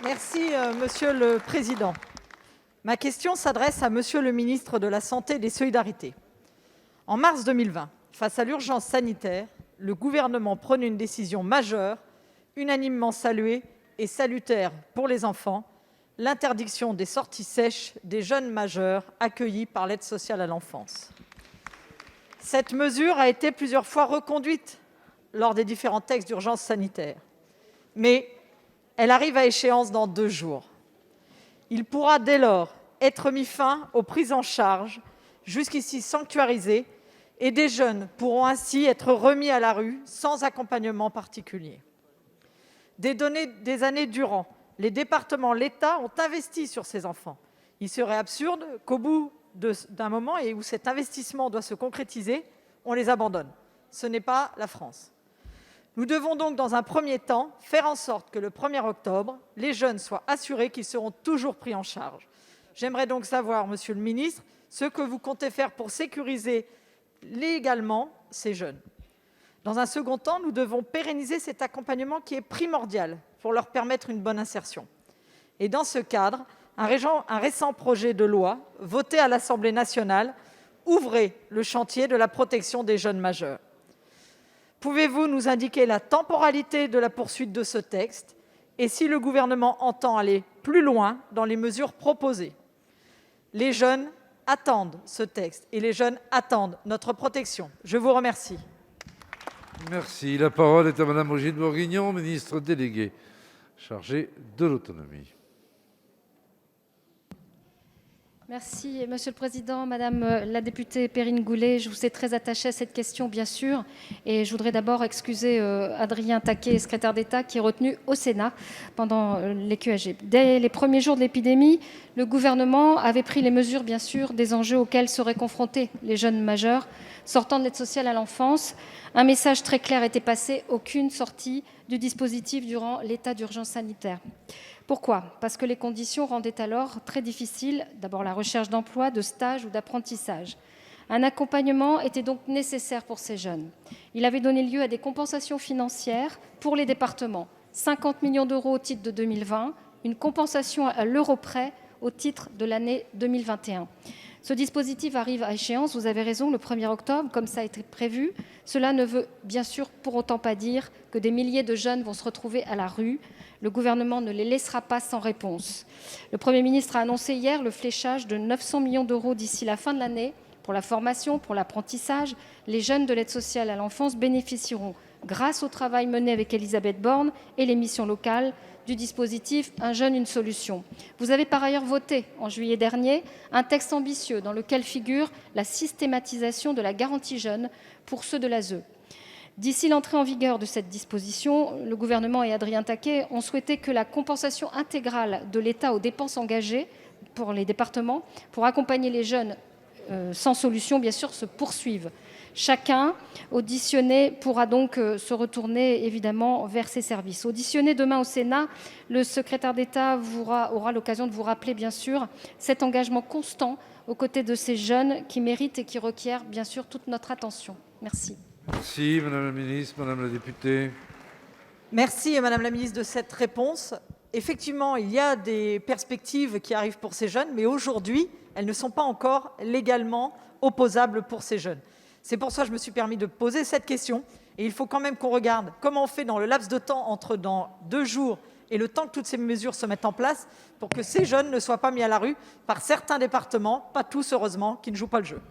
Merci, Monsieur le Président. Ma question s'adresse à Monsieur le ministre de la Santé et des Solidarités. En mars 2020, face à l'urgence sanitaire, le Gouvernement prenait une décision majeure, unanimement saluée et salutaire pour les enfants : l'interdiction des sorties sèches des jeunes majeurs accueillis par l'aide sociale à l'enfance. Cette mesure a été plusieurs fois reconduite lors des différents textes d'urgence sanitaire, mais elle arrive à échéance dans 2 jours. Il pourra dès lors être mis fin aux prises en charge jusqu'ici sanctuarisées et des jeunes pourront ainsi être remis à la rue sans accompagnement particulier. Des années durant, les départements, l'État ont investi sur ces enfants. Il serait absurde qu'au bout d'un moment et où cet investissement doit se concrétiser, on les abandonne. Ce n'est pas la France. Nous devons donc, dans un premier temps, faire en sorte que le 1er octobre, les jeunes soient assurés qu'ils seront toujours pris en charge. J'aimerais donc savoir, monsieur le ministre, ce que vous comptez faire pour sécuriser légalement ces jeunes. Dans un second temps, nous devons pérenniser cet accompagnement qui est primordial pour leur permettre une bonne insertion. Et dans ce cadre, un récent projet de loi, voté à l'Assemblée nationale, ouvrait le chantier de la protection des jeunes majeurs. Pouvez-vous nous indiquer la temporalité de la poursuite de ce texte et si le Gouvernement entend aller plus loin dans les mesures proposées? Les jeunes attendent ce texte et les jeunes attendent notre protection. Je vous remercie. Merci. La parole est à Madame Brigitte Bourguignon, ministre déléguée chargée de l'autonomie. Merci, Monsieur le Président. Madame la députée Perrine Goulet, je vous ai très attachée à cette question, bien sûr. Et je voudrais d'abord excuser Adrien Taquet, secrétaire d'État, qui est retenu au Sénat pendant les QAG. Dès les premiers jours de l'épidémie, le gouvernement avait pris les mesures, bien sûr, des enjeux auxquels seraient confrontés les jeunes majeurs sortant de l'aide sociale à l'enfance. Un message très clair était passé: aucune sortie du dispositif durant l'état d'urgence sanitaire. Pourquoi ? Parce que les conditions rendaient alors très difficile, d'abord la recherche d'emploi, de stage ou d'apprentissage. Un accompagnement était donc nécessaire pour ces jeunes. Il avait donné lieu à des compensations financières pour les départements. 50 millions d'euros au titre de 2020, une compensation à l'euro près au titre de l'année 2021. Ce dispositif arrive à échéance, vous avez raison, le 1er octobre, comme ça a été prévu. Cela ne veut bien sûr pour autant pas dire que des milliers de jeunes vont se retrouver à la rue. Le gouvernement ne les laissera pas sans réponse. Le Premier ministre a annoncé hier le fléchage de 900 millions d'euros d'ici la fin de l'année pour la formation, pour l'apprentissage. Les jeunes de l'aide sociale à l'enfance bénéficieront, grâce au travail mené avec Elisabeth Borne et les missions locales, du dispositif « Un jeune, une solution ». Vous avez par ailleurs voté, en juillet dernier, un texte ambitieux dans lequel figure la systématisation de la garantie jeune pour ceux de l'ASE. D'ici l'entrée en vigueur de cette disposition, le gouvernement et Adrien Taquet ont souhaité que la compensation intégrale de l'État aux dépenses engagées pour les départements pour accompagner les jeunes sans solution, bien sûr, se poursuive. Chacun auditionné pourra donc se retourner évidemment vers ses services. Auditionné demain au Sénat, le secrétaire d'État aura l'occasion de vous rappeler bien sûr cet engagement constant aux côtés de ces jeunes qui méritent et qui requièrent bien sûr toute notre attention. Merci. Merci Madame la Ministre, Madame la députée. Merci Madame la Ministre de cette réponse. Effectivement, il y a des perspectives qui arrivent pour ces jeunes, mais aujourd'hui, elles ne sont pas encore légalement opposables pour ces jeunes. C'est pour ça que je me suis permis de poser cette question. Et il faut quand même qu'on regarde comment on fait dans le laps de temps entre dans 2 jours et le temps que toutes ces mesures se mettent en place pour que ces jeunes ne soient pas mis à la rue par certains départements, pas tous heureusement, qui ne jouent pas le jeu.